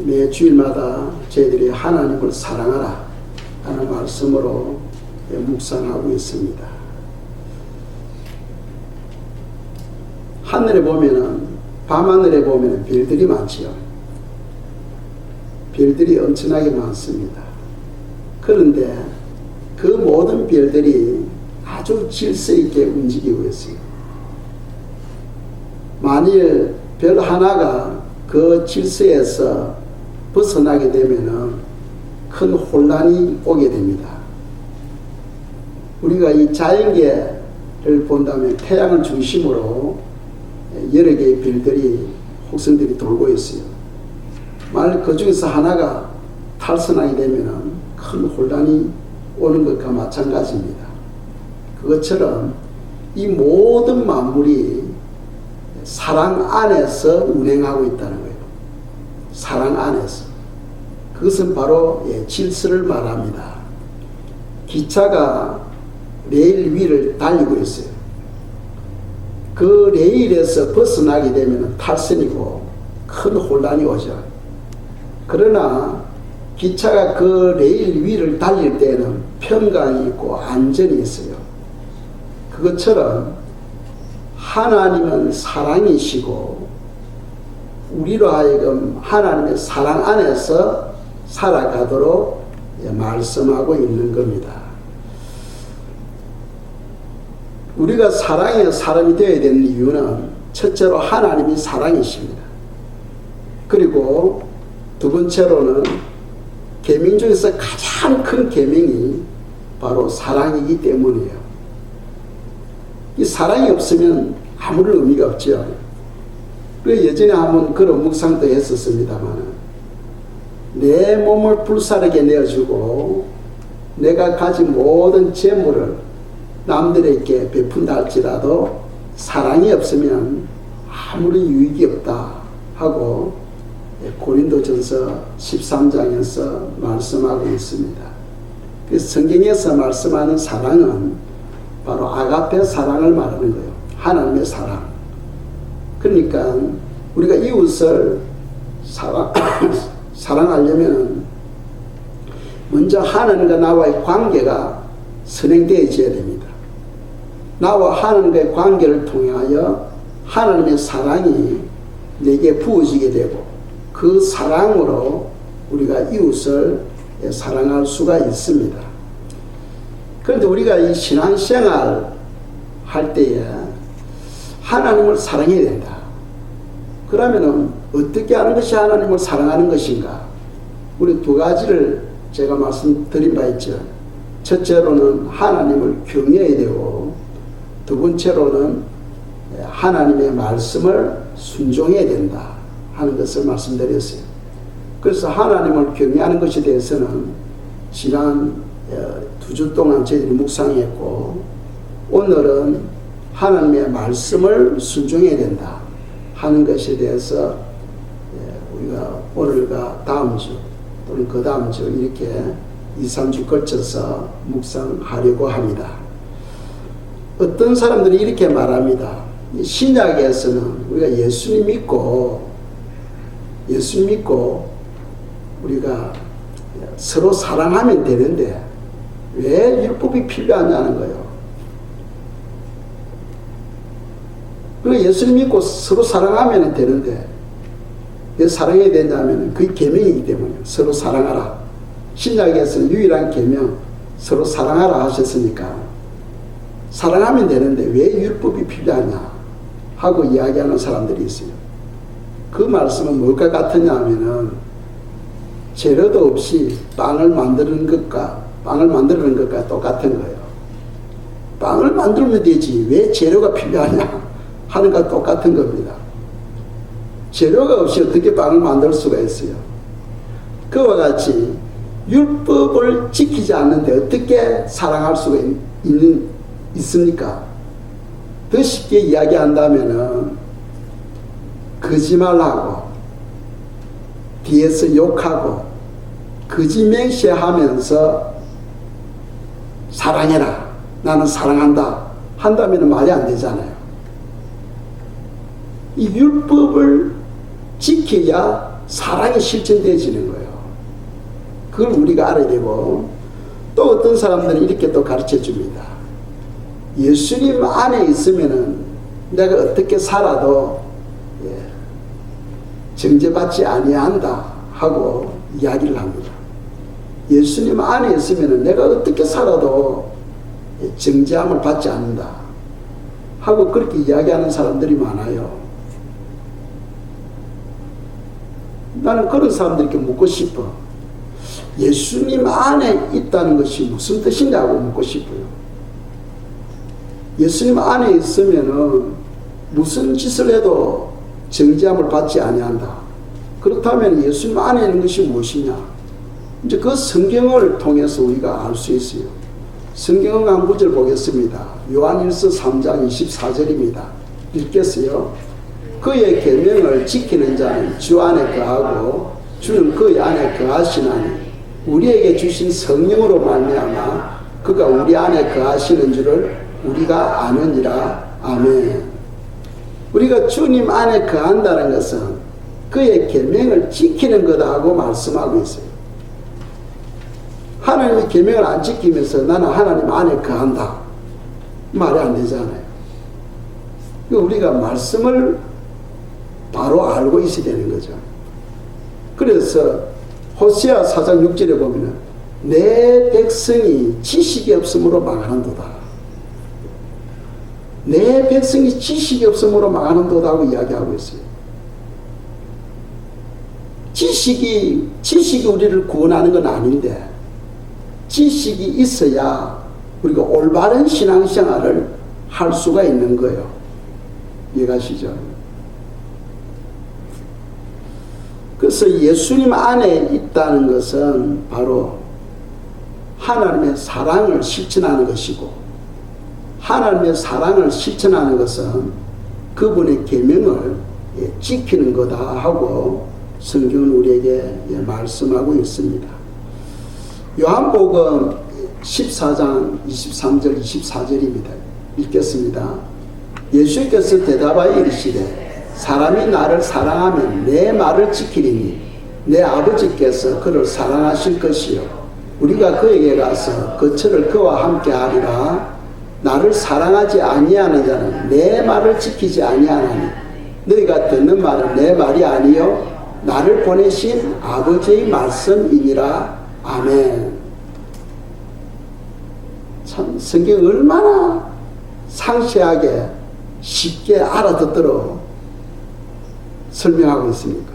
매 주일마다 저희들이 하나님을 사랑하라 하는 말씀으로 묵상하고 있습니다. 하늘에 보면은, 밤하늘에 보면은 별들이 많지요. 별들이 엄청나게 많습니다. 그런데 그 모든 별들이 아주 질서 있게 움직이고 있어요. 만일 별 하나가 그 질서에서 벗어나게 되면은 큰 혼란이 오게 됩니다. 우리가 이 자연계를 본다면 태양을 중심으로 여러 개의 별들이, 혹성들이 돌고 있어요. 만일 그 중에서 하나가 탈선하게 되면은 큰 혼란이 오는 것과 마찬가지입니다. 그것처럼 이 모든 만물이 사랑 안에서 운행하고 있다는 거예요. 사랑 안에서. 그것은 바로 질서를 말합니다. 기차가 레일 위를 달리고 있어요. 그 레일에서 벗어나게 되면 탈선이고 큰 혼란이 오죠. 그러나 기차가 그 레일 위를 달릴 때는 평강이 있고 안전이 있어요. 그것처럼 하나님은 사랑이시고 우리로 하여금 하나님의 사랑 안에서 살아가도록 말씀하고 있는 겁니다. 우리가 사랑의 사람이 되어야 되는 이유는 첫째로 하나님이 사랑이십니다. 그리고 두 번째로는 계명 중에서 가장 큰 계명이 바로 사랑이기 때문이에요. 이 사랑이 없으면 아무런 의미가 없죠. 그 예전에 한번 그런 묵상도 했었습니다만, 내 몸을 불사르게 내어주고 내가 가진 모든 재물을 남들에게 베푼다 할지라도 사랑이 없으면 아무런 유익이 없다 하고 고린도전서 13장에서 말씀하고 있습니다. 그래서 성경에서 말씀하는 사랑은 바로 아가페 사랑을 말하는 거예요. 하나님의 사랑. 그러니까 우리가 이웃을 사랑하려면 먼저 하나님과 나와의 관계가 선행되어져야 됩니다. 나와 하나님과의 관계를 통하여 하나님의 사랑이 내게 부어지게 되고 그 사랑으로 우리가 이웃을 사랑할 수가 있습니다. 그런데 우리가 이 신앙생활 할 때에 하나님을 사랑해야 된다. 그러면은 어떻게 하는 것이 하나님을 사랑하는 것인가? 우리 두 가지를 제가 말씀드린 바 있죠. 첫째로는 하나님을 경외해야 되고, 두 번째로는 하나님의 말씀을 순종해야 된다 하는 것을 말씀드렸어요. 그래서 하나님을 경외하는 것에 대해서는 지난 2주 동안 저희들이 묵상했고, 오늘은 하나님의 말씀을 순종해야 된다 하는 것에 대해서 우리가 오늘과 다음 주 또는 그 다음 주 이렇게 2, 3주 걸쳐서 묵상하려고 합니다. 어떤 사람들이 이렇게 말합니다. 신약에서는 우리가 예수님 믿고 우리가 서로 사랑하면 되는데 왜 율법이 필요하냐는 거예요. 그리고 예수님 믿고 서로 사랑하면 되는데 왜 사랑해야 되냐면 그게 계명이기 때문에 서로 사랑하라. 신약에서는 유일한 계명 서로 사랑하라 하셨으니까 사랑하면 되는데 왜 율법이 필요하냐 하고 이야기하는 사람들이 있어요. 그 말씀은 뭘까 같으냐 하면은 재료도 없이 빵을 만드는 것과 똑같은 거예요. 빵을 만들면 되지 왜 재료가 필요하냐 하는 것과 똑같은 겁니다. 재료가 없이 어떻게 빵을 만들 수가 있어요. 그와 같이 율법을 지키지 않는데 어떻게 사랑할 수가 있습니까? 더 쉽게 이야기한다면은 거짓말하고 뒤에서 욕하고 거짓맹세하면서 사랑해라 나는 사랑한다 한다면 말이 안 되잖아요. 이 율법을 지켜야 사랑이 실천되어지는 거예요. 그걸 우리가 알아야 되고, 또 어떤 사람들은 이렇게 또 가르쳐 줍니다. 예수님 안에 있으면은 내가 어떻게 살아도 정죄받지 아니한다 하고 이야기를 합니다. 예수님 안에 있으면은 내가 어떻게 살아도 정죄함을 받지 않는다 하고 그렇게 이야기하는 사람들이 많아요. 나는 그런 사람들에게 묻고 싶어. 예수님 안에 있다는 것이 무슨 뜻이냐고 묻고 싶어요. 예수님 안에 있으면은 무슨 짓을 해도 정죄함을 받지 아니한다. 그렇다면 예수님 안에 있는 것이 무엇이냐? 이제 그 성경을 통해서 우리가 알 수 있어요. 성경 한 구절 보겠습니다. 요한일서 3장 24절입니다. 읽겠어요. 그의 계명을 지키는 자는 주 안에 거하고 주는 그의 안에 거하시나니 우리에게 주신 성령으로 말미암아 그가 우리 안에 거하시는 줄을 우리가 아느니라. 아멘. 우리가 주님 안에 거한다는 것은 그의 계명을 지키는 거다 하고 말씀하고 있어요. 하나님의 계명을 안 지키면서 나는 하나님 안에 거한다. 말이 안 되잖아요. 우리가 말씀을 바로 알고 있어야 되는 거죠. 그래서 호세아 4장 6절에 보면은 내 백성이 지식이 없으므로 망하는도다. 내 백성이 지식이 없으므로 망하는도다 하고 이야기하고 있어요. 지식이 우리를 구원하는 건 아닌데 지식이 있어야 우리가 올바른 신앙생활을 할 수가 있는 거예요. 이해가시죠? 그래서 예수님 안에 있다는 것은 바로 하나님의 사랑을 실천하는 것이고, 하나님의 사랑을 실천하는 것은 그분의 계명을 지키는 거다 하고 성경은 우리에게 말씀하고 있습니다. 요한복음 14장 23절 24절입니다. 읽겠습니다. 예수께서 대답하여 이르시되 사람이 나를 사랑하면 내 말을 지키리니 내 아버지께서 그를 사랑하실 것이요 우리가 그에게 가서 거처를 그와 함께 하리라. 나를 사랑하지 아니하는 자는 내 말을 지키지 아니하나니 너희가 듣는 말은 내 말이 아니요 나를 보내신 아버지의 말씀이니라. 아멘. 참 성경이 얼마나 상세하게 쉽게 알아듣도록 설명하고 있습니까?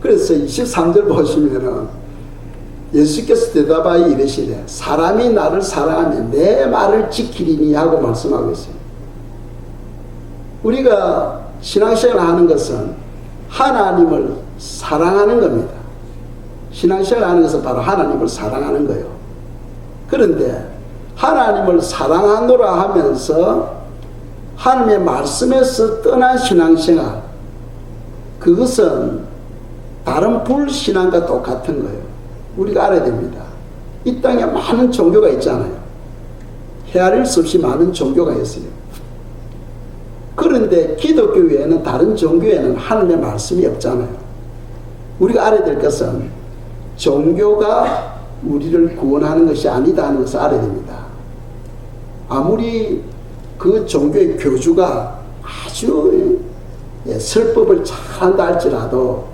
그래서 23절 보시면은 예수께서 대답하여 이르시되 사람이 나를 사랑하면 내 말을 지키리니 하고 말씀하고 있어요. 우리가 신앙생활을 하는 것은 하나님을 사랑하는 겁니다. 신앙생활을 하는 것은 바로 하나님을 사랑하는 거예요. 그런데 하나님을 사랑하노라 하면서 하나님의 말씀에서 떠난 신앙생활, 그것은 다른 불신앙과 똑같은 거예요. 우리가 알아야 됩니다. 이 땅에 많은 종교가 있잖아요. 헤아릴 수 없이 많은 종교가 있어요. 그런데 기독교 외에는 다른 종교에는 하나님의 말씀이 없잖아요. 우리가 알아야 될 것은 종교가 우리를 구원하는 것이 아니다 하는 것을 알아야 됩니다. 아무리 그 종교의 교주가 아주 설법을 잘한다 할지라도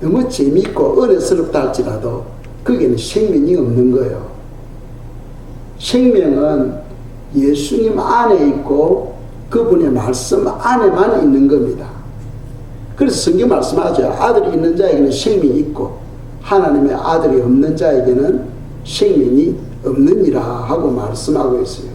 너무 재미있고 은혜스럽다 할지라도 거기에는 생명이 없는 거예요. 생명은 예수님 안에 있고 그분의 말씀 안에만 있는 겁니다. 그래서 성경 말씀하죠. 아들이 있는 자에게는 생명이 있고 하나님의 아들이 없는 자에게는 생명이 없느니라 하고 말씀하고 있어요.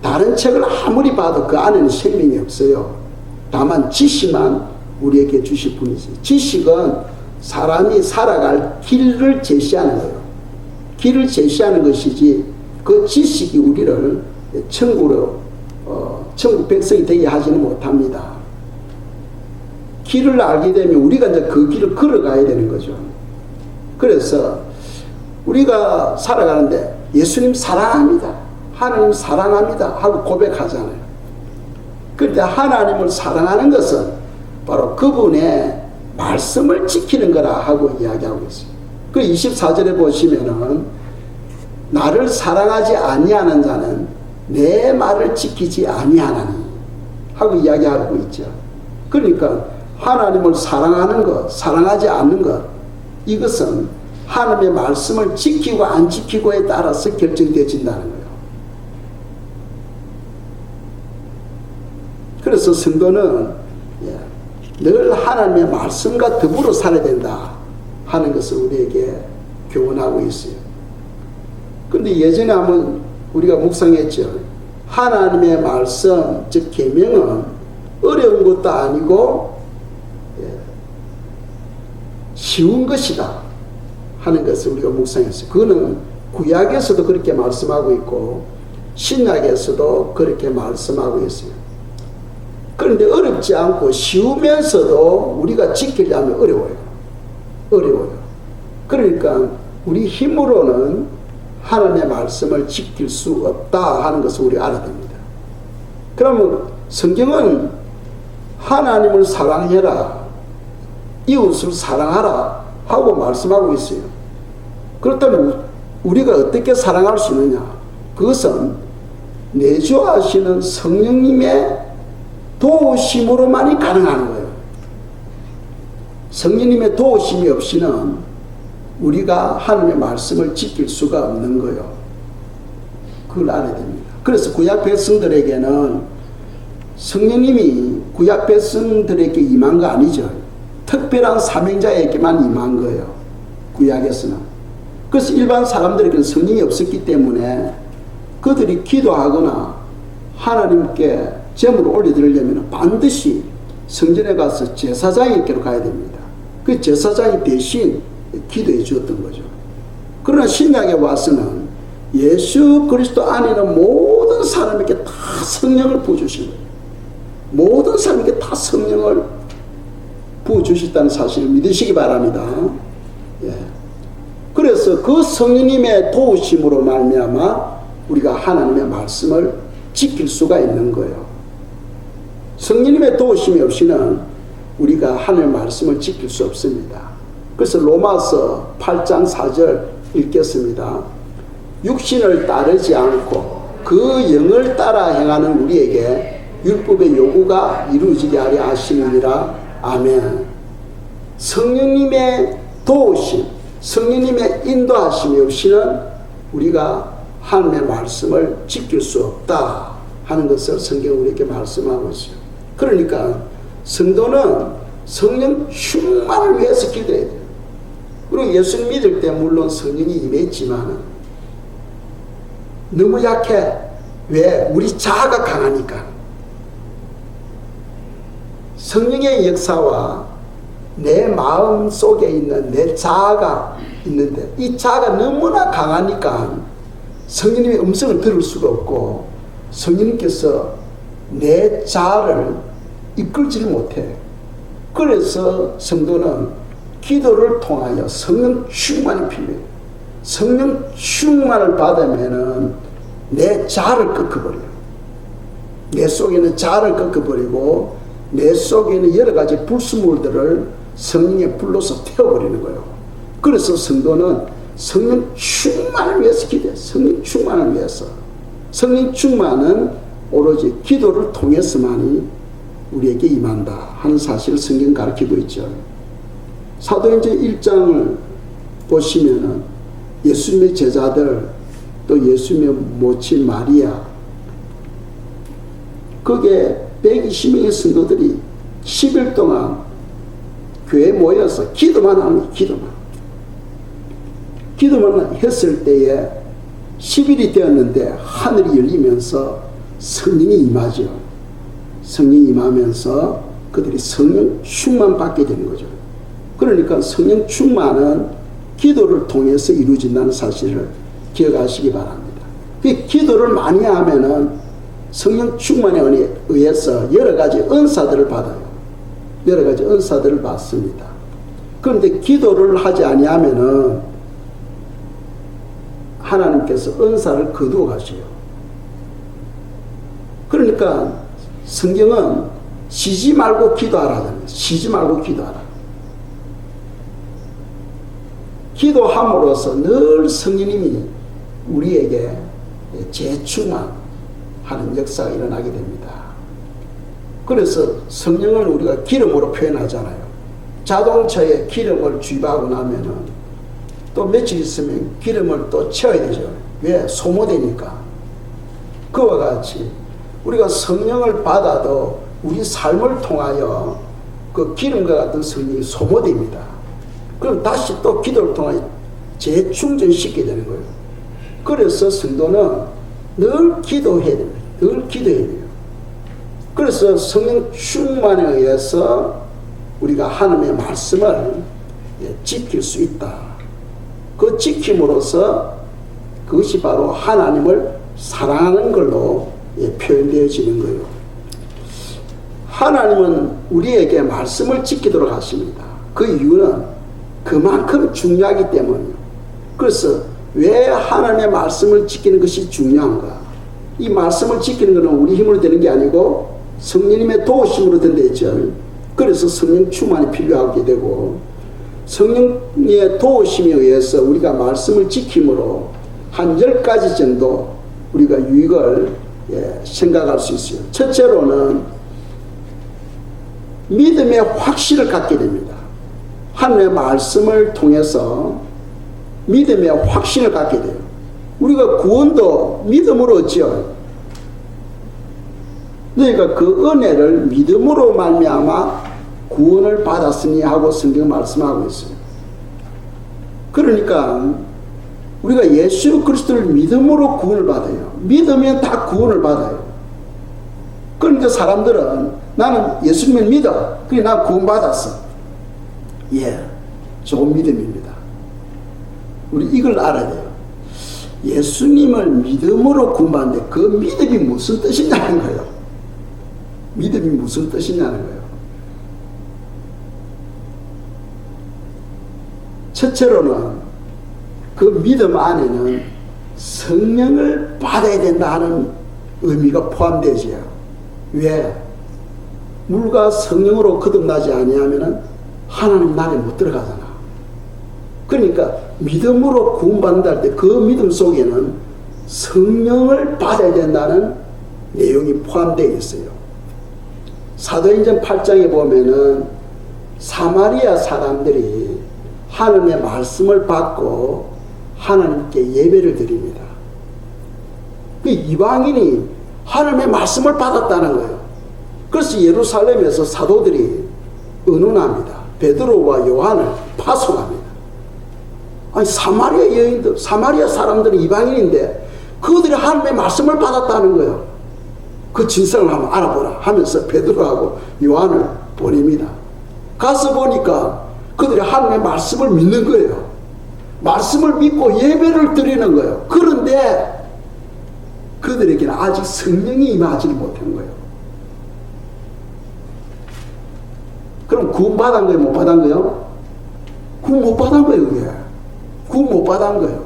다른 책을 아무리 봐도 그 안에는 생명이 없어요. 다만 지식만 우리에게 주실 뿐이지. 지식은 사람이 살아갈 길을 제시하는 거예요. 길을 제시하는 것이지 그 지식이 우리를 천국 백성이 되게 하지는 못합니다. 길을 알게 되면 우리가 이제 그 길을 걸어가야 되는 거죠. 그래서 우리가 살아가는데 예수님 사랑합니다. 하나님 사랑합니다 하고 고백하잖아요. 그런데 하나님을 사랑하는 것은 바로 그분의 말씀을 지키는 거라 하고 이야기하고 있어요. 그 24절에 보시면은 나를 사랑하지 아니하는 자는 내 말을 지키지 아니하나니 하고 이야기하고 있죠. 그러니까 하나님을 사랑하는 것, 사랑하지 않는 것, 이것은 하나님의 말씀을 지키고 안 지키고에 따라서 결정되어진다는 거예요. 그래서 성도는 늘 하나님의 말씀과 더불어 살아야 된다 하는 것을 우리에게 교훈하고 있어요. 그런데 예전에 한번 우리가 묵상했죠. 하나님의 말씀, 즉 계명은 어려운 것도 아니고 쉬운 것이다 하는 것을 우리가 묵상했어요. 그거는 구약에서도 그렇게 말씀하고 있고 신약에서도 그렇게 말씀하고 있어요. 그런데 어렵지 않고 쉬우면서도 우리가 지키려면 어려워요. 그러니까 우리 힘으로는 하나님의 말씀을 지킬 수 없다 하는 것을 우리가 알아야 됩니다. 그러면 성경은 하나님을 사랑해라, 이웃을 사랑하라 하고 말씀하고 있어요. 그렇다면 우리가 어떻게 사랑할 수 있느냐? 그것은 내주하시는 성령님의 도우심으로만이 가능한 거예요. 성령님의 도우심이 없이는 우리가 하나님의 말씀을 지킬 수가 없는 거예요. 그걸 알아야 됩니다. 그래서 구약 백성들에게는 성령님이 구약 백성들에게 임한 거 아니죠. 특별한 사명자에게만 임한 거예요. 구약에서는. 그래서 일반 사람들에게는 성령이 없었기 때문에 그들이 기도하거나 하나님께 제물을 올려드리려면 반드시 성전에 가서 제사장에게로 가야 됩니다. 그 제사장이 대신 기도해 주었던 거죠. 그러나 신약에 와서는 예수 그리스도 안에 있는 모든 사람에게 다 성령을 부어주신 거예요. 모든 사람에게 다 성령을 부어주셨다는 사실을 믿으시기 바랍니다. 예. 그래서 그 성령님의 도우심으로 말미암아 우리가 하나님의 말씀을 지킬 수가 있는 거예요. 성령님의 도우심이 없이는 우리가 하나님의 말씀을 지킬 수 없습니다. 그래서 로마서 8장 4절 읽겠습니다. 육신을 따르지 않고 그 영을 따라 행하는 우리에게 율법의 요구가 이루어지게 하려 하시느니라. 아멘. 성령님의 도우심, 성령님의 인도하심이 없이는 우리가 하나님의 말씀을 지킬 수 없다 하는 것을 성경이 우리에게 말씀하고 있어요. 그러니까 성도는 성령 충만을 위해서 기도해야 돼요. 그리고 예수님 믿을 때 물론 성령이 임했지만 너무 약해. 왜? 우리 자아가 강하니까. 성령의 역사와 내 마음 속에 있는 내 자아가 있는데 이 자아가 너무나 강하니까 성령님의 음성을 들을 수가 없고 성령님께서 내 자아를 이끌지를 못해. 그래서 성도는 기도를 통하여 성령 충만이 필요해요. 성령 충만을 받으면은 내 자아를 꺾어버려요. 내 속에 있는 자아를 꺾어버리고 내 속에 있는 여러 가지 불순물들을 성령의 불로서 태워버리는 거예요. 그래서 성도는 성령 충만을 위해서 기도해요. 성령 충만을 위해서. 성령 충만은 오로지 기도를 통해서만이 우리에게 임한다 하는 사실을 성경 가르치고 있죠. 사도행전 1장을 보시면은 예수님의 제자들 또 예수님의 모친 마리아 거기에 120명의 성도들이 10일 동안 교회에 모여서 기도만 합니다. 기도만 했을 때에 10일이 되었는데 하늘이 열리면서 성령이 임하죠. 성령이 임하면서 그들이 성령 충만 받게 되는 거죠. 그러니까 성령 충만은 기도를 통해서 이루어진다는 사실을 기억하시기 바랍니다. 그 기도를 많이 하면은 성령 충만에 의해서 여러 가지 은사들을 받아요. 여러 가지 은사들을 받습니다. 그런데 기도를 하지 아니하면은 하나님께서 은사를 거두어 가셔요. 그러니까 성경은 쉬지 말고 기도하라. 쉬지 말고 기도하라. 기도함으로써 늘 성령님이 우리에게 재충만하는 역사가 일어나게 됩니다. 그래서 성령을 우리가 기름으로 표현하잖아요. 자동차에 기름을 주입하고 나면은 또 며칠 있으면 기름을 또 채워야 되죠. 왜? 소모되니까. 그와 같이 우리가 성령을 받아도 우리 삶을 통하여 그 기름과 같은 성령이 소모됩니다. 그럼 다시 또 기도를 통해 재충전시키게 되는 거예요. 그래서 성도는 늘 기도해야 됩니다. 늘 기도해야 돼요. 그래서 성령 충만에 의해서 우리가 하나님의 말씀을 지킬 수 있다. 그 지킴으로써 그것이 바로 하나님을 사랑하는 걸로 표현되어지는 거예요. 하나님은 우리에게 말씀을 지키도록 하십니다. 그 이유는 그만큼 중요하기 때문이에요. 그래서 왜 하나님의 말씀을 지키는 것이 중요한가? 이 말씀을 지키는 것은 우리 힘으로 되는 게 아니고 성령님의 도우심으로 된다했죠. 그래서 성령 충만이 필요하게 되고 성령의 도우심에 의해서 우리가 말씀을 지킴으로 한 10가지 정도 우리가 유익을 생각할 수 있어요. 첫째로는 믿음의 확신을 갖게 됩니다. 하나님의 말씀을 통해서 믿음의 확신을 갖게 돼요. 우리가 구원도 믿음으로 얻죠. 너희가 그 은혜를 믿음으로 말미암아 구원을 받았으니 하고 성경 말씀하고 있어요. 그러니까 우리가 예수 그리스도를 믿음으로 구원을 받아요. 믿으면 다 구원을 받아요. 그러니까 사람들은 나는 예수님을 믿어. 그래 나 구원 받았어. 예, 좋은 믿음입니다. 우리 이걸 알아야 돼요. 예수님을 믿음으로 구원받는데 그 믿음이 무슨 뜻이냐는 거예요. 믿음이 무슨 뜻이냐는 거예요. 첫째로는 그 믿음 안에는 성령을 받아야 된다 하는 의미가 포함되지요. 왜? 물과 성령으로 거듭나지 아니하면은 하나님 나라에 못 들어가잖아. 그러니까 믿음으로 구원받는다 할 때 그 믿음 속에는 성령을 받아야 된다는 내용이 포함되어 있어요. 사도행전 8장에 보면은 사마리아 사람들이 하나님의 말씀을 받고 하나님께 예배를 드립니다. 그 이방인이 하나님의 말씀을 받았다는 거예요. 그래서 예루살렘에서 사도들이 의논합니다. 베드로와 요한을 파송합니다. 아니 사마리아 여인들, 사마리아 사람들은 이방인인데 그들이 하나님의 말씀을 받았다는 거예요. 그 진상을 한번 알아보라 하면서 베드로하고 요한을 보냅니다. 가서 보니까 그들이 하나님의 말씀을 믿는 거예요. 말씀을 믿고 예배를 드리는 거예요. 그런데 그들에게는 아직 성령이 임하지 못한 거예요. 그럼 구원 받은 거예요? 못 받은 거예요? 구원 못 받은 거예요. 그게 구원 못 받은 거예요.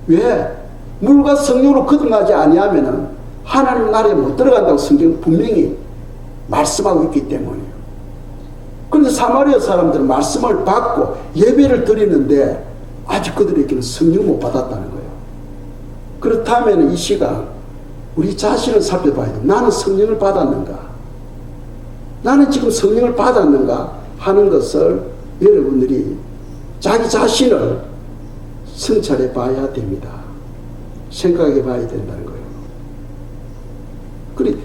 왜? 물과 성령으로 거듭나지 아니하면은 하나님 나라에 못 들어간다고 성경 분명히 말씀하고 있기 때문이에요. 그런데 사마리아 사람들은 말씀을 받고 예배를 드리는데 아직 그들에게는 성령 못 받았다는 거예요. 그렇다면 이 시간 우리 자신을 살펴봐야 돼요. 나는 성령을 받았는가? 나는 지금 성령을 받았는가 하는 것을 여러분들이 자기 자신을 성찰해 봐야 됩니다. 생각해 봐야 된다는 거예요. 그리고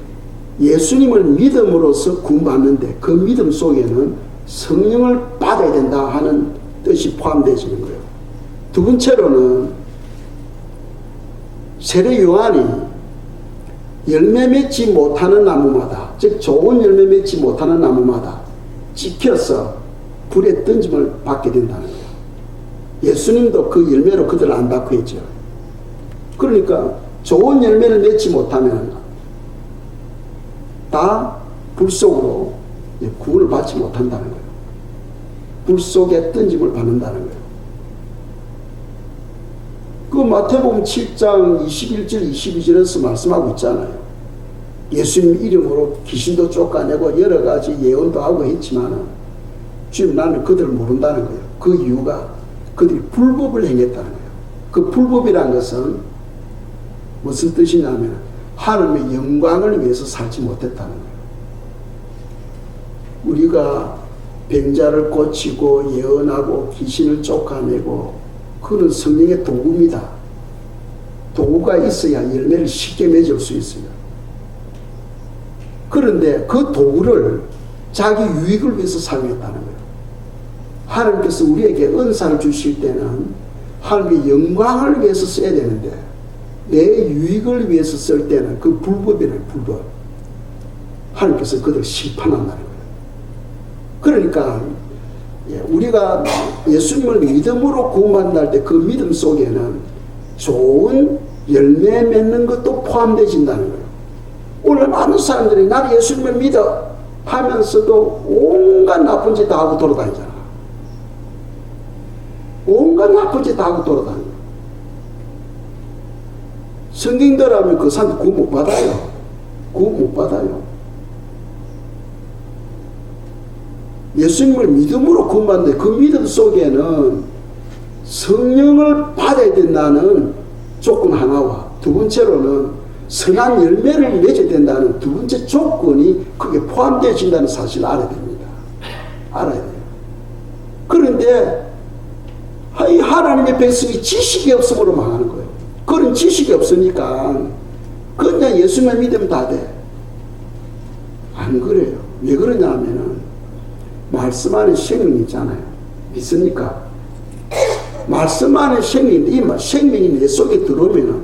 예수님을 믿음으로써 구원받는데 그 믿음 속에는 성령을 받아야 된다 하는 뜻이 포함되어지는 거예요. 두 번째로는 세례 요한이 열매 맺지 못하는 나무마다, 즉 좋은 열매 맺지 못하는 나무마다 찍혀서 불에 던짐을 받게 된다는 거예요. 예수님도 그 열매로 그들을 안 받고 있죠. 그러니까 좋은 열매를 맺지 못하면 다 불 속으로 구원을 받지 못한다는 거예요. 불 속에 던짐을 받는다는 거예요. 그 마태복음 7장 21절 22절에서 말씀하고 있잖아요. 예수님 이름으로 귀신도 쫓아내고 여러 가지 예언도 하고 했지만 주님 나는 그들을 모른다는 거예요. 그 이유가 그들이 불법을 행했다는 거예요. 그 불법이라는 것은 무슨 뜻이냐면 하나님의 영광을 위해서 살지 못했다는 거예요. 우리가 병자를 고치고 예언하고 귀신을 쫓아내고 그는 성령의 도구입니다. 도구가 있어야 열매를 쉽게 맺을 수 있어요. 그런데 그 도구를 자기 유익을 위해서 사용했다는 거예요. 하나님께서 우리에게 은사를 주실 때는 하나님의 영광을 위해서 써야 되는데 내 유익을 위해서 쓸 때는 그 불법이라는 불법. 하나님께서 그들을 심판한다는 거예요. 그러니까 우리가 예수님을 믿음으로 구원받을 때 그 믿음 속에는 좋은 열매 맺는 것도 포함되어진다는 거예요. 오늘 많은 사람들이 나는 예수님을 믿어 하면서도 온갖 나쁜 짓 다 하고 돌아다니잖아. 온갖 나쁜 짓 다 하고 돌아다녀. 성경대로라면 그 사람 구원 못 받아요. 구원 못 받아요. 예수님을 믿음으로 구원받는데 그 믿음 속에는 성령을 받아야 된다는 조건 하나와 두 번째로는 선한 열매를 맺어야 된다는 두 번째 조건이 그게 포함되어진다는 사실을 알아야 됩니다. 알아야 돼요. 그런데 이 하나님의 백성이 지식이 없음으로 망하는 거예요. 그런 지식이 없으니까 그냥 예수만 믿으면 다 돼. 안 그래요. 왜 그러냐 하면은 말씀 안에 생명이 있잖아요. 믿습니까? 말씀 안에 생명인데 이 생명이 내 속에 들어오면은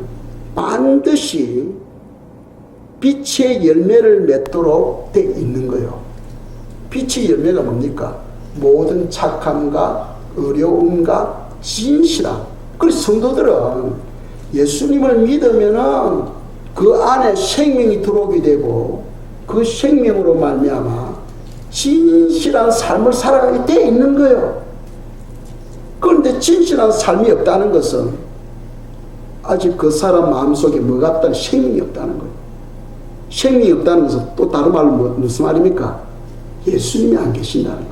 반드시 빛의 열매를 맺도록 돼 있는 거예요. 빛의 열매가 뭡니까? 모든 착함과 어려움과 진실함. 그래서 성도들은 예수님을 믿으면은 그 안에 생명이 들어오게 되고 그 생명으로 말미암아 진실한 삶을 살아가게 돼 있는 거예요. 그런데 진실한 삶이 없다는 것은 아직 그 사람 마음속에 뭐가 없다는 생명이 없다는 거예요. 생명이 없다는 것은 또 다른 말로 무슨 말입니까? 예수님이 안 계신다는 거예요.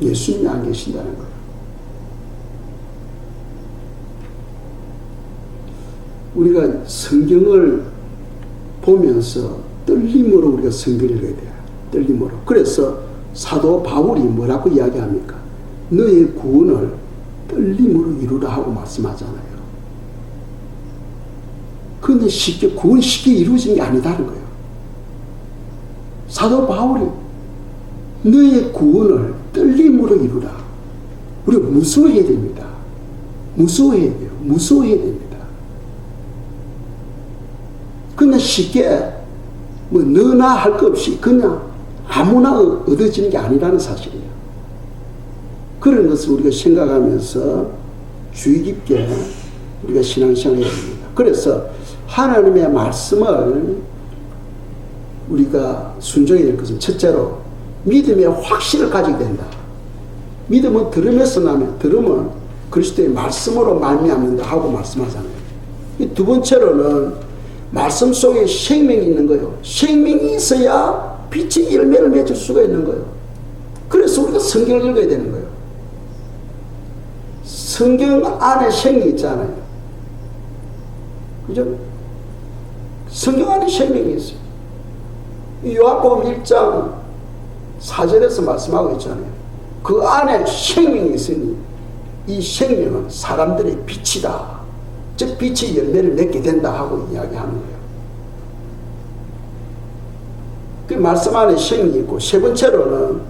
예수님이 안 계신다는 거예요. 우리가 성경을 보면서 떨림으로 우리가 성경을 읽어야 돼요. 떨림으로. 그래서 사도 바울이 뭐라고 이야기합니까? 너의 구원을 떨림으로 이루라 하고 말씀하잖아요. 그런데 구원이 쉽게 이루어진 게 아니다는 거예요. 사도 바울이 너의 구원을 떨림으로 이루라. 우리가 무서워해야 됩니다. 무서워해야 돼요. 무서워해야 됩니다. 그냥 쉽게 뭐 너나 할 것 없이 그냥 아무나 얻어지는 게 아니라는 사실이에요. 그런 것을 우리가 생각하면서 주의 깊게 우리가 신앙생활을 해야 됩니다. 그래서 하나님의 말씀을 우리가 순종해야 될 것은 첫째로 믿음의 확신을 가지게 된다. 믿음은 들음에서 나면 들음은 그리스도의 말씀으로 말미암는다 하고 말씀하잖아요. 두 번째로는 말씀 속에 생명이 있는 거예요. 생명이 있어야 빛의 열매를 맺을 수가 있는 거예요. 그래서 우리가 성경을 읽어야 되는 거예요. 성경 안에 생명이 있잖아요. 그죠? 성경 안에 생명이 있어요. 요한복음 1장 4절에서 말씀하고 있잖아요. 그 안에 생명이 있으니 이 생명은 사람들의 빛이다. 즉 빛의 열매를 맺게 된다 하고 이야기하는 거예요. 그 말씀 안에 생명이 있고 세 번째로는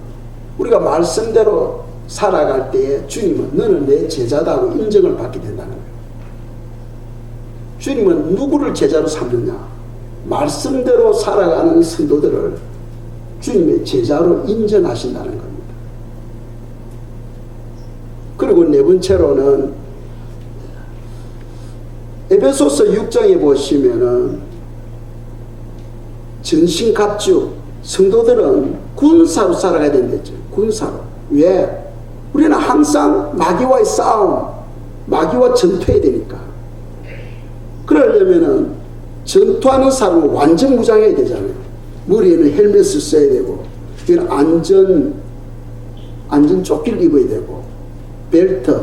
우리가 말씀대로 살아갈 때에 주님은 너는 내 제자다 하고 인정을 받게 된다는 거예요. 주님은 누구를 제자로 삼느냐? 말씀대로 살아가는 성도들을 주님의 제자로 인정하신다는 겁니다. 그리고 네 번째로는 에베소서 6장에 보시면은 전신갑주 성도들은 군사로 살아가야 된댔죠. 군사로. 왜? 우리는 항상 마귀와의 싸움, 마귀와 전투해야 되니까. 그러려면은 전투하는 사람은 완전 무장해야 되잖아요. 머리에는 헬멧을 써야 되고, 이건 안전 안전조끼를 입어야 되고 벨트,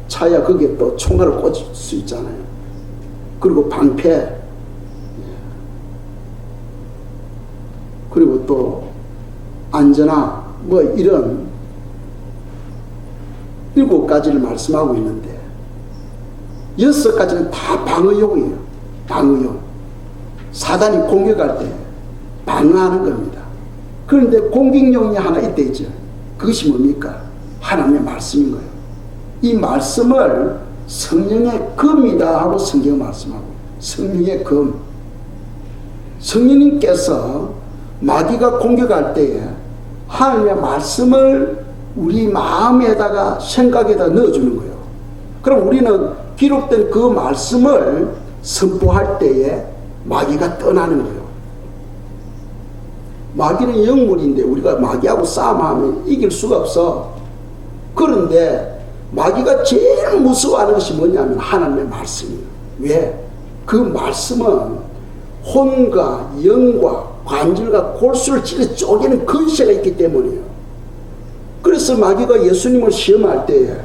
차야 거기에 또 총알을 꽂을 수 있잖아요. 그리고 방패, 그리고 또 안전화, 뭐 이런 7가지를 말씀하고 있는데 6가지는 다 방어용이에요. 방어용. 사단이 공격할 때 방어하는 겁니다. 그런데 공격용이 하나 있대죠. 그것이 뭡니까? 하나님의 말씀인 거예요. 이 말씀을 성령의 검이다 하고 성경 말씀하고, 성령의 검. 성령님께서 마귀가 공격할 때에 하나님의 말씀을 우리 마음에다가 생각에다 넣어주는 거예요. 그럼 우리는 기록된 그 말씀을 선포할 때에 마귀가 떠나는 거예요. 마귀는 영물인데 우리가 마귀하고 싸움하면 이길 수가 없어. 그런데 마귀가 제일 무서워하는 것이 뭐냐면 하나님의 말씀이에요. 왜? 그 말씀은 혼과 영과 관절과 골수를 찔러 쪼개는 근세가 있기 때문이에요. 그래서 마귀가 예수님을 시험할 때에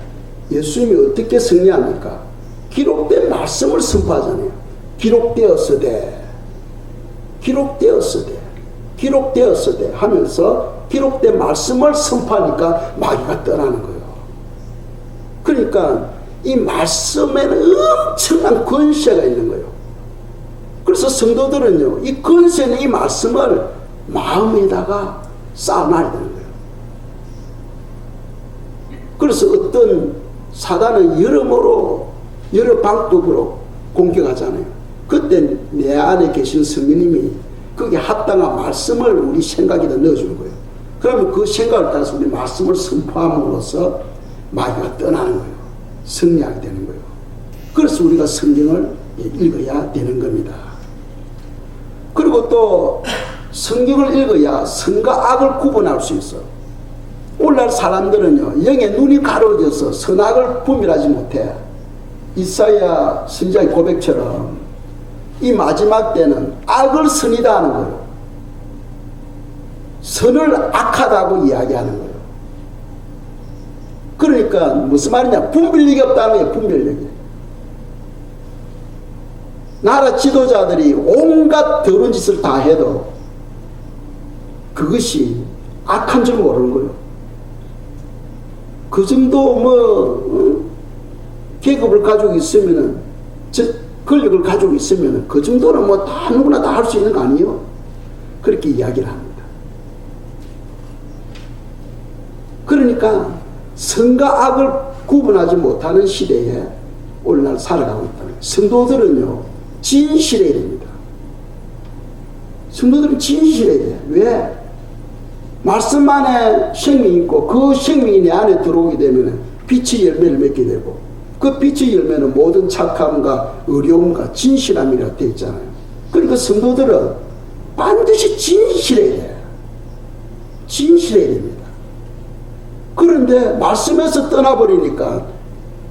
예수님이 어떻게 승리합니까? 기록된 말씀을 선포하잖아요. 기록되었으되, 기록되었으되, 기록되었으되 하면서 기록된 말씀을 선포하니까 마귀가 떠나는 거예요. 그러니까 이 말씀에는 엄청난 권세가 있는 거예요. 그래서 성도들은요, 이 권세는 이 말씀을 마음에다가 쌓아놔야 되는 거예요. 그래서 어떤 사단은 여러모로 여러 방법으로 공격하잖아요. 그때 내 안에 계신 성령님이 거기에 합당한 말씀을 우리 생각에다 넣어주는 거예요. 그러면 그 생각을 따라서 우리 말씀을 선포함으로써 마귀가 떠나는 거예요. 승리하게 되는 거예요. 그래서 우리가 성경을 읽어야 되는 겁니다. 그리고 또 성경을 읽어야 선과 악을 구분할 수 있어. 오늘날 사람들은요, 영의 눈이 가려져서 선악을 분별하지 못해. 이사야 선지자의 고백처럼 이 마지막 때는 악을 선이다 하는 거예요. 선을 악하다고 이야기하는 거예요. 그러니까 무슨 말이냐, 분별력이 없다는 거예요. 분별력이. 나라 지도자들이 온갖 더러운 짓을 다 해도 그것이 악한 줄 모르는 거예요. 그 정도 계급을 가지고 있으면은, 권력을 가지고 있으면은 그 정도는 다 누구나 다 할 수 있는 거 아니에요? 그렇게 이야기를 합니다. 그러니까 선과 악을 구분하지 못하는 시대에 오늘날 살아가고 있다. 성도들은요, 진실해야 됩니다. 성도들은 진실해야 돼. 왜? 말씀 안에 생명이 있고 그 생명이 내 안에 들어오게 되면 빛의 열매를 맺게 되고, 그 빛의 열매는 모든 착함과 의로움과 진실함이라고 되어 있잖아요. 그러니까 성도들은 반드시 진실해야 돼요. 진실해야 됩니다. 그런데 말씀에서 떠나버리니까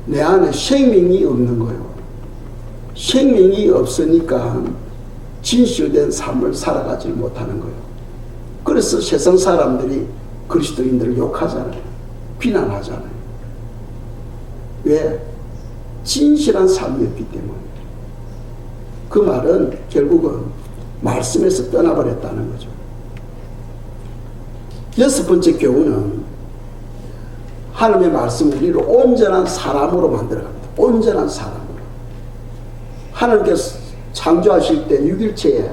내 안에 생명이 없는 거예요. 생명이 없으니까 진실된 삶을 살아가지 못하는 거예요. 그래서 세상 사람들이 그리스도인들을 욕하잖아요. 비난하잖아요. 왜? 진실한 삶이었기 때문에. 그 말은 결국은 말씀에서 떠나버렸다는 거죠. 6번째 교훈은 하나님의 말씀 우리를 온전한 사람으로 만들어갑니다. 온전한 사람으로. 하나님께서 창조하실 때 6일체에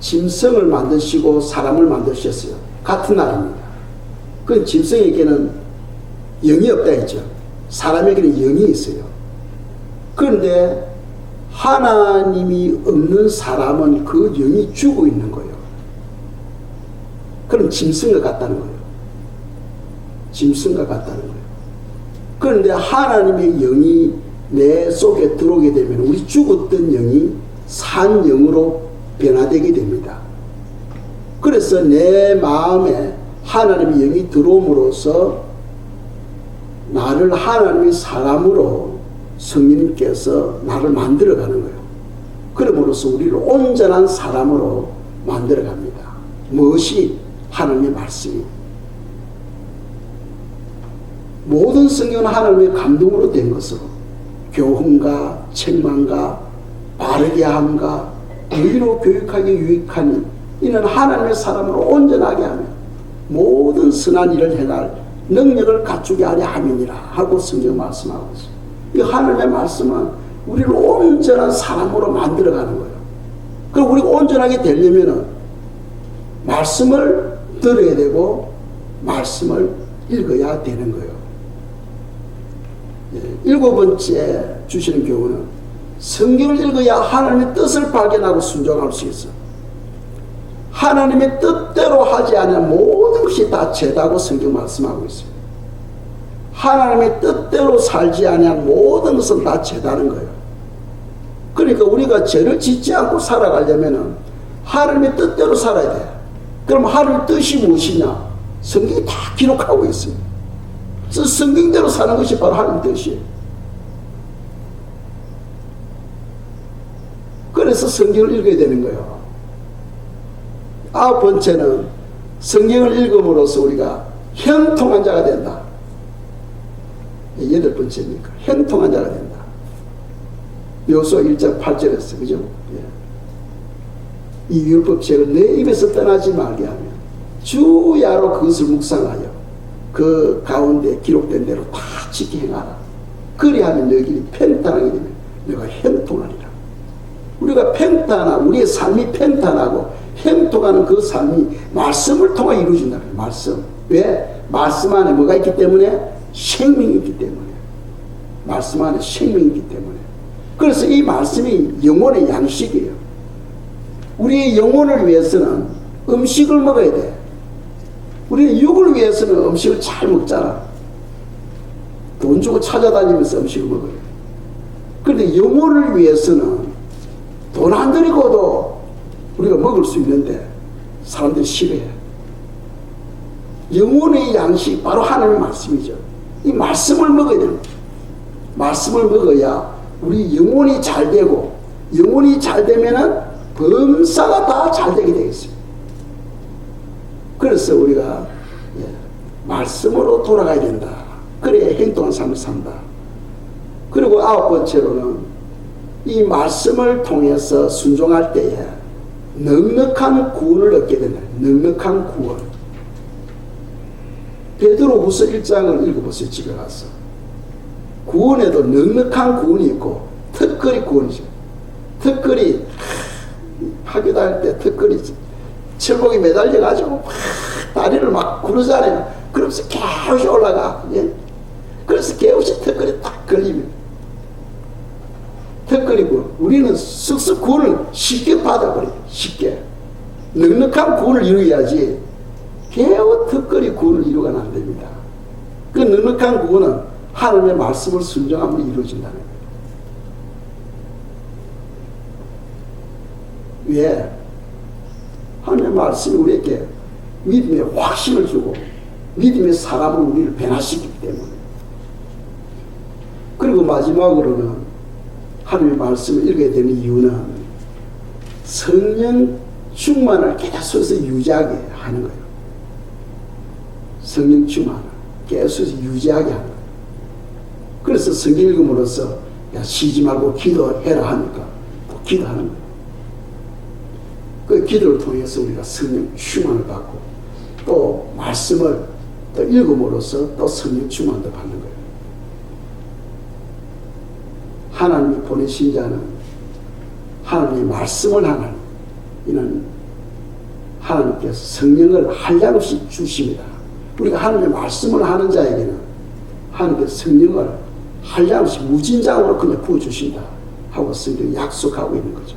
짐승을 만드시고 사람을 만드셨어요. 같은 날입니다. 그 짐승에게는 영이 없다 했죠. 사람에게는 영이 있어요. 그런데 하나님이 없는 사람은 그 영이 죽어 있는 거예요. 그럼 짐승과 같다는 거예요. 짐승과 같다는 거예요. 그런데 하나님의 영이 내 속에 들어오게 되면 우리 죽었던 영이 산 영으로 변화되게 됩니다. 그래서 내 마음에 하나님의 영이 들어옴으로써 나를 하나님의 사람으로 성령님께서 나를 만들어가는 거예요. 그럼으로써 우리를 온전한 사람으로 만들어갑니다. 무엇이? 하나님의 말씀이. 모든 성경은 하나님의 감동으로 된 것으로 교훈과 책망과 바르게 함과 의로 교육하기 유익하니 이는 하나님의 사람으로 온전하게 하며 모든 선한 일을 행할 능력을 갖추게 하려 함이니라 하고 성경 말씀하고 있어요. 이 하나님의 말씀은 우리를 온전한 사람으로 만들어가는 거예요. 그리고 우리가 온전하게 되려면 말씀을 들어야 되고 말씀을 읽어야 되는 거예요. 일곱 번째 주시는 교훈은 성경을 읽어야 하나님의 뜻을 발견하고 순종할 수 있어. 하나님의 뜻대로 하지 않은 모든 것이 다 죄다고 성경 말씀하고 있어요. 하나님의 뜻대로 살지 않은 모든 것은 다 죄다는 거예요. 그러니까 우리가 죄를 짓지 않고 살아가려면 하나님의 뜻대로 살아야 돼. 그럼 하나님의 뜻이 무엇이냐? 성경이 다 기록하고 있어요. 그래서 성경대로 사는 것이 바로 하나님의 뜻이에요. 그래서 성경을 읽어야 되는 거예요. 아홉 번째는 성경을 읽음으로써 우리가 형통한 자가 된다. 여덟 번째니까 형통한 자가 된다. 요수아 1장 8절에서 그죠? 이 율법책을 내 입에서 떠나지 말게 하며 주야로 그것을 묵상하여 그 가운데 기록된 대로 다 지키 행하라. 그리하면 너희들이 평탄하게 되면 너가 형통하리라. 우리가 평탄하고 우리의 삶이 평탄하고 형통하는 그 삶이 말씀을 통해 이루어진다는 거예요. 말씀. 왜? 말씀 안에 뭐가 있기 때문에? 생명이 있기 때문에. 말씀 안에 생명이 있기 때문에. 그래서 이 말씀이 영혼의 양식이에요. 우리의 영혼을 위해서는 음식을 먹어야 돼. 우리는 육을 위해서는 음식을 잘 먹잖아. 돈 주고 찾아다니면서 음식을 먹어요. 그런데 영혼을 위해서는 돈 안 들이고도 우리가 먹을 수 있는데 사람들이 싫어해. 영혼의 양식 바로 하나님의 말씀이죠. 이 말씀을 먹어야 되는 거예요. 말씀을 먹어야 우리 영혼이 잘 되고, 영혼이 잘 되면은 범사가 다 잘 되게 되겠어요. 그래서 우리가 말씀으로 돌아가야 된다. 그래야 행동한 삶을 산다. 그리고 아홉 번째로는 이 말씀을 통해서 순종할 때에 넉넉한 구원을 얻게 된다. 넉넉한 구원. 베드로후서 1장을 읽어보세요. 집에 가서. 구원에도 넉넉한 구원이 있고 특거리 구원이죠. 특거리 학교 다닐 때 특거리 철봉이 매달려 가지고 다리를 막 구르잖아요. 그러면서 개웃이 올라가. 예? 그래서 개웃이 특거리 딱 걸리면 특거리 구원. 우리는 쓱쓱 구원을 쉽게 받아버려요. 쉽게. 넉넉한 구원을 이루어야지 개웃 특거리 구원을 이루어가는 안 됩니다. 그 넉넉한 구원은 하나님의 말씀을 순종함으로 이루어진다는 거예요. 왜? 하나님의 말씀이 우리에게 믿음의 확신을 주고 믿음의 사람으로 우리를 변화시키기 때문에. 그리고 마지막으로는 하나님의 말씀을 읽어야 되는 이유는 성령 충만을 계속해서 유지하게 하는 거예요. 성령 충만을 계속해서 유지하게 하는 거예요. 그래서 성경 읽음으로써 야, 쉬지 말고 기도해라 하니까 또 기도하는 거예요. 그 기도를 통해서 우리가 성령 충만을 받고 또 말씀을 또 읽음으로써 또 성령 충만도 받는 거예요. 하나님이 보내신 자는 하나님의 말씀을 하는 이는 하나님께서 성령을 한량없이 주십니다. 우리가 하나님의 말씀을 하는 자에게는 하나님께서 성령을 한량없이 무진장으로 그냥 부어주신다 하고 성경이 약속하고 있는 거죠.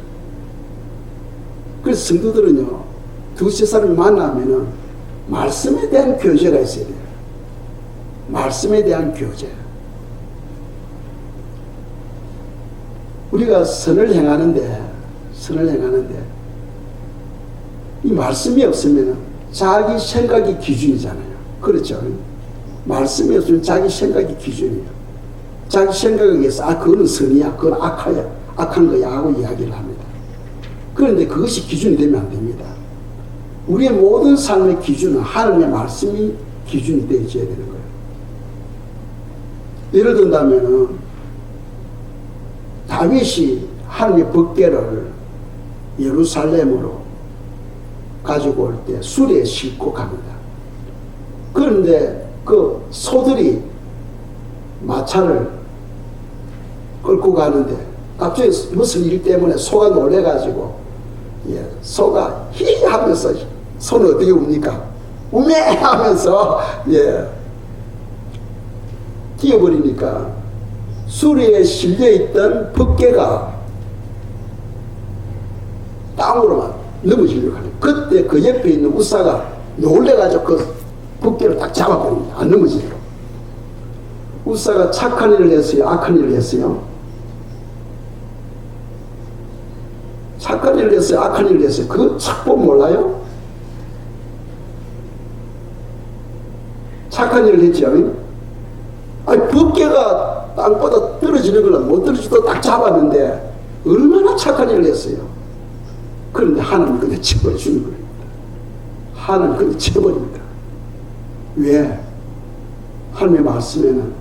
그래서 성도들은요, 두세 사람이 만나면은 말씀에 대한 교제가 있어야 돼요. 말씀에 대한 교제. 우리가 선을 행하는데 이 말씀이 없으면 자기 생각이 기준이잖아요. 그렇죠? 말씀이 없으면 자기 생각이 기준이에요. 자기 생각에 의해서 그거는 선이야, 그건 악한 거야 하고 이야기를 합니다. 그런데 그것이 기준이 되면 안 됩니다. 우리의 모든 삶의 기준은 하나님의 말씀이 기준이 되어야 되는 거예요. 예를 든다면은 다윗이 하나님의 법궤를 예루살렘으로 가지고 올 때 수레에 싣고 갑니다. 그런데 그 소들이 마차를 끌고 가는데 갑자기 무슨 일 때문에 소가 놀래가지고 소가 히 하면서 소는 어떻게 웁니까? 우메 하면서 뛰어버리니까 수레에 실려있던 법궤가 땅으로만 넘어지려고 하는. 그때 그 옆에 있는 우사가 놀래가지고 그 법궤를 딱 잡아버립니다. 안 넘어지도록. 우사가 착한 일을 했어요? 악한 일을 했어요? 착한 일을 했어요? 악한 일을 했어요? 그거 착법 몰라요? 착한 일을 했죠. 아니, 법궤가 땅보다 떨어지는 걸 못 떨어지도 딱 잡았는데 얼마나 착한 일을 했어요. 그런데 하나님 그냥 쳐버리는 거예요. 하나님 그냥 쳐버립니다. 왜? 하나님의 말씀에는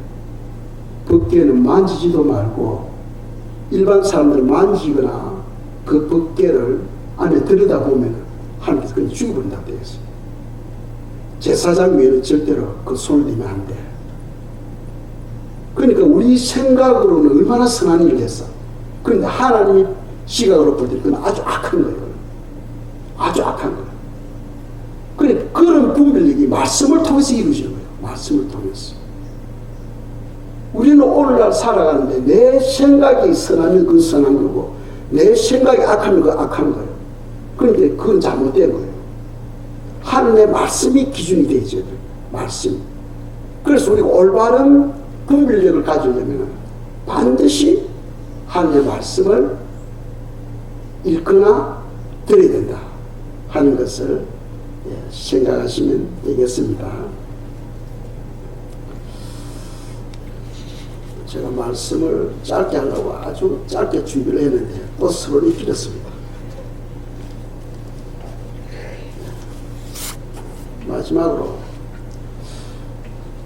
법궤는 만지지도 말고 일반 사람들이 만지거나 그 법궤를 안에 들여다보면 하나님께서 그냥 죽여버린다고 되어 있어요. 제사장 외에는 절대로 그 손을 대면 안 돼. 그러니까 우리 생각으로는 얼마나 선한 일을 했어. 그런데 하나님이 시각으로 볼 때 그건 아주 악한 거예요. 아주 악한 거예요. 그러니까 그런 분별력이 말씀을 통해서 이루어지는 거예요. 말씀을 통해서. 우리는 오늘날 살아가는데 내 생각이 선하면 그건 선한 거고 내 생각이 악하면 그건 악한 거예요. 그런데 그건 잘못된 거예요. 하나님의 말씀이 기준이 되어야 돼요. 말씀. 그래서 우리가 올바른 분별력을 가지려면 반드시 하나님의 말씀을 읽거나 들어야 된다 하는 것을 생각하시면 되겠습니다. 제가 말씀을 짧게 하려고 아주 짧게 준비를 했는데 또 서론이 길었습니다. 마지막으로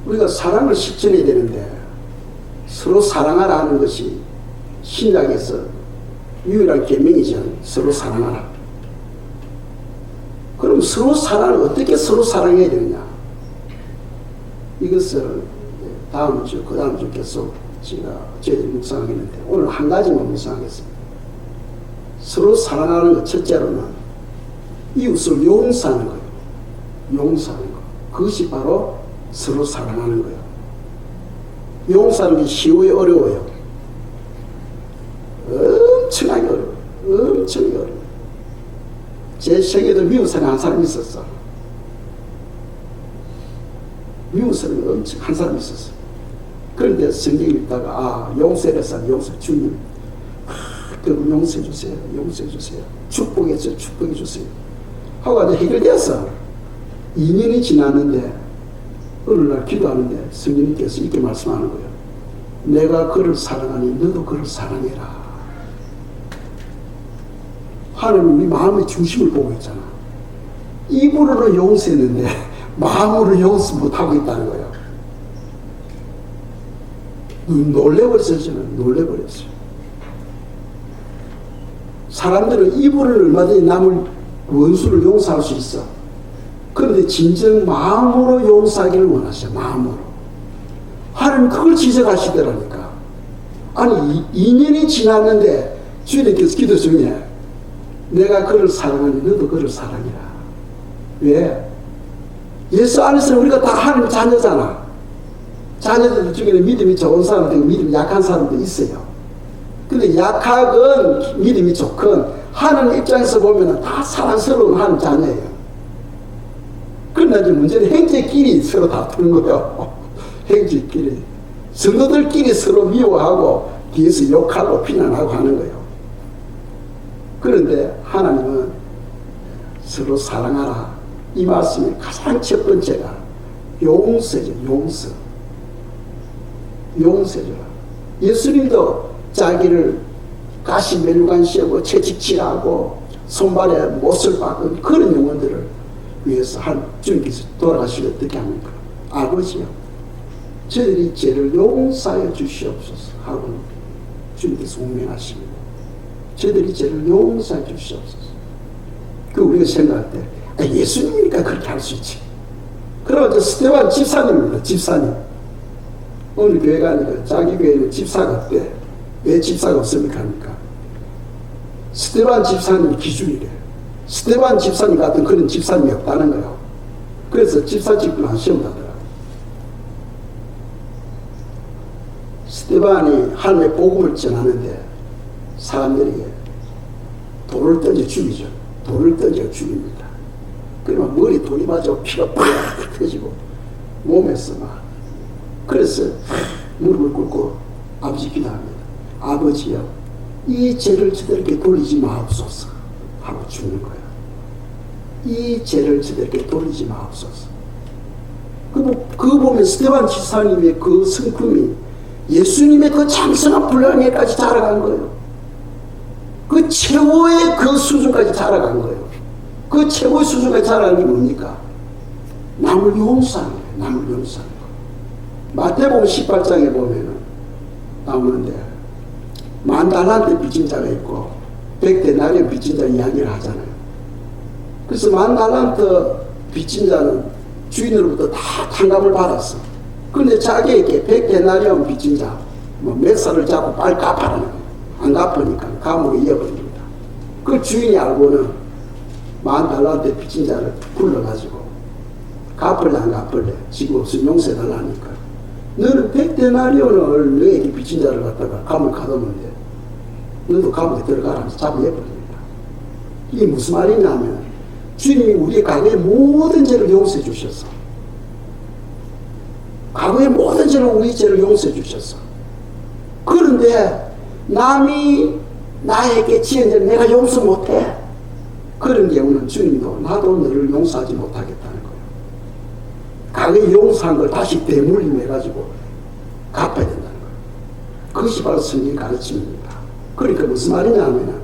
우리가 사랑을 실천해야 되는데 서로 사랑하라 하는 것이 신약에서 유일한 계명이죠. 서로 사랑하라. 그럼 서로 사랑을 어떻게 서로 사랑해야 되느냐? 이것을 다음 주, 그 다음 주 계속 제가 저희들이 묵상하겠는데 오늘 한 가지만 묵상하겠습니다. 서로 사랑하는 것 첫째로는 이웃을 용서하는 거예요. 용서하는 거. 그것이 바로 서로 사랑하는 거예요. 용서하는 게 쉬워요? 어려워요? 엄청나게 어려워요. 엄청나게 어려워요. 제 생에도 미운 사람이 한 사람 있었어. 미운 사람이 엄청 한 사람 있었어. 그런데 성경 읽다가 용서해서 용서 주님 그럼 용서해 주세요. 용서해 주세요. 축복해 주세요. 축복해 주세요. 하고 아주 해결되었어. 2년이 지났는데 어느 날 기도하는데 성령님께서 이렇게 말씀하는 거예요. 내가 그를 사랑하니 너도 그를 사랑해라. 하나님 우리 마음의 중심을 보고 있잖아. 입으로는 용서했는데 마음으로 용서 못하고 있다는 거예요. 놀래버렸어요. 저는 놀래버렸어요. 사람들은 입으로는 얼마든지 남을 원수를 용서할 수 있어. 그런데 진정 마음으로 용서하기를 원하셔. 마음으로. 하나님 그걸 지적하시더라니까. 아니 2년이 지났는데 주님께서 기도 중에 내가 그를 사랑하니 너도 그를 사랑해라. 왜? 예수 안에서 우리가 다 하나님 자녀잖아. 자녀들 중에는 믿음이 좋은 사람도 있고 믿음이 약한 사람도 있어요. 근데 약하건 믿음이 좋건 하나님 입장에서 보면 다 사랑스러운 하나님 자녀예요. 그러나 이제 문제는 형제끼리 서로 다투는 거예요. 형제끼리. 성도들끼리 서로 미워하고 뒤에서 욕하고 비난하고 하는 거예요. 그런데 하나님은 서로 사랑하라. 이 말씀이 가장 첫 번째가 용서죠. 용서. 용서줘라. 예수님도 자기를 가시 멜루간 씌우고 채찍질하고 손발에 못을 박은 그런 영혼들을 위해서 주님께서 돌아가시기 어떻게 합니까? 아버지요. 저희들이 죄를 용서하여 주시옵소서 하고 주님께서 운명하십니다. 저희들이 죄를 용서해 주시옵소서. 그 우리가 생각할 때 예수님이니까 그렇게 할 수 있지. 그러면 스테반 집사님입니다. 집사님. 어느 교회 가니까 자기 교회는 집사가 없대. 왜 집사가 없습니까? 하니까 스테반 집사님이 기준이래. 스테반 집사님 같은 그런 집사님이 없다는 거예요. 그래서 집사 직분 안 시험하더라. 스테반이 하나님의 복음을 전하는데 사람들이 돌을 던져 죽이죠. 돌을 던져 죽입니다. 그러면 머리 돌이 맞아 피가 팍 터지고 몸에서 막. 그래서 무릎을 꿇고 아버지 기도합니다. 아버지여, 이 죄를 저들에게 돌리지 마옵소서 하고 죽는 거야. 이 죄를 저들에게 돌리지 마옵소서. 그거 보면 스테반 지사님의 그 성품이 예수님의 그 장성한 분량에까지 자라간 거예요. 그 최고의 그 수준까지 자라간 거예요. 그 최고의 수준까지 자라는 게 뭡니까? 남을 용서하는 거예요. 남을 용서하는 거예요. 마태복음 18장에 보면은 나오는데 10,000달란트 빚진 자가 있고 100데나리온 빚진 자 이야기를 하잖아요. 그래서 10,000달란트 빚진 자는 주인으로부터 다 탕감을 받았어. 그런데 자기에게 100데나리온 빚진 자 몇 살을 잡고 빨리 갚아라는 거예요. 안 갚으니까 감옥에 이어버립니다. 그 주인이 알고는 10,000달란트 빚진 자를 불러가지고 갚을래 안 갚을래? 지금 없으면 용서해달라니까. 너는 100데나리온을 너에게 빚진 자를 갖다가 감옥에 가뒀는데 너도 감옥에 들어가라면서 잡아내버립니다. 이게 무슨 말이냐면 주님이 우리의 과거의 모든 죄를 용서해 주셨어. 과거의 모든 죄를 우리 죄를 용서해 주셨어. 그런데 남이 나에게 지은 죄를 내가 용서 못해. 그런 경우는 주님도 나도 너를 용서하지 못하겠다는 거예요. 과거에 용서한 걸 다시 되물림해가지고 갚아야 된다는 거예요. 그것이 바로 성경의 가르침입니다. 그러니까 무슨 말이냐 하면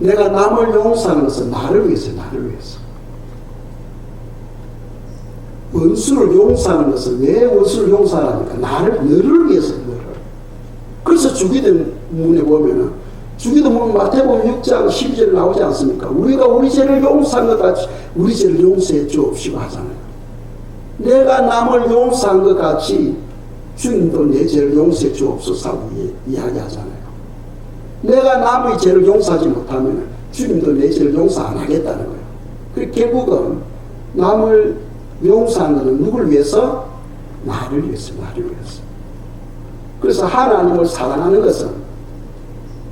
내가 남을 용서하는 것은 나를 위해서, 나를 위해서. 원수를 용서하는 것은 왜 원수를 용서하랍니까? 너를 위해서, 너를. 그래서 주기도문에 보면은 주기도문 마태복음 6장 12절에 나오지 않습니까? 우리가 우리 죄를 용서한 것 같이 우리 죄를 용서해 주옵시고 하잖아요. 내가 남을 용서한 것 같이 주님도 내 죄를 용서해 주옵소서 하고 이야기하잖아요. 내가 남의 죄를 용서하지 못하면 주님도 내 죄를 용서 안 하겠다는 거예요. 그리고 결국은 남을 용서하는 것은 누구를 위해서? 나를 위해서, 나를 위해서. 그래서 하나님을 사랑하는 것은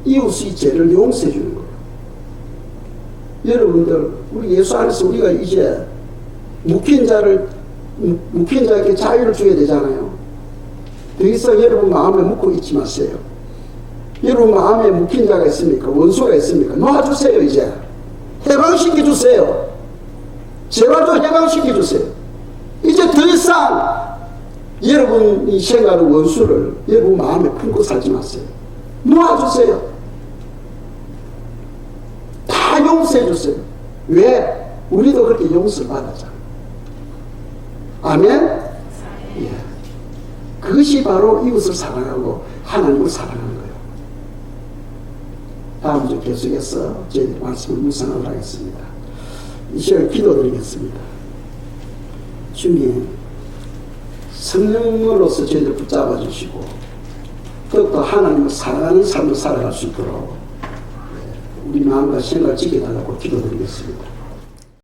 이웃의 죄를 용서해 주는 거예요. 여러분들, 우리 예수 안에서 우리가 이제 묶인 자에게 자유를 줘야 되잖아요. 더 이상 여러분 마음에 묶고 있지 마세요. 여러분 마음에 묶인 자가 있습니까? 원수가 있습니까? 놓아주세요. 이제 해방시켜주세요. 제발 좀 해방시켜주세요. 이제 더 이상 여러분이 생각하는 원수를 여러분 마음에 품고 살지 마세요. 놓아주세요. 다 용서해주세요. 왜? 우리도 그렇게 용서를 받았잖아요. 아멘? 예. 그것이 바로 이웃을 사랑하고 하나님을 사랑하는 거예요. 다음 주 계속해서 저희들이 말씀을 묵상하도록 하겠습니다. 이 시간 기도드리겠습니다. 주님, 성령으로서 저희들 붙잡아 주시고 더욱더 하나님을 사랑하는 삶을 살아갈 수 있도록 우리 마음과 생각을 지켜달라고 기도드리겠습니다.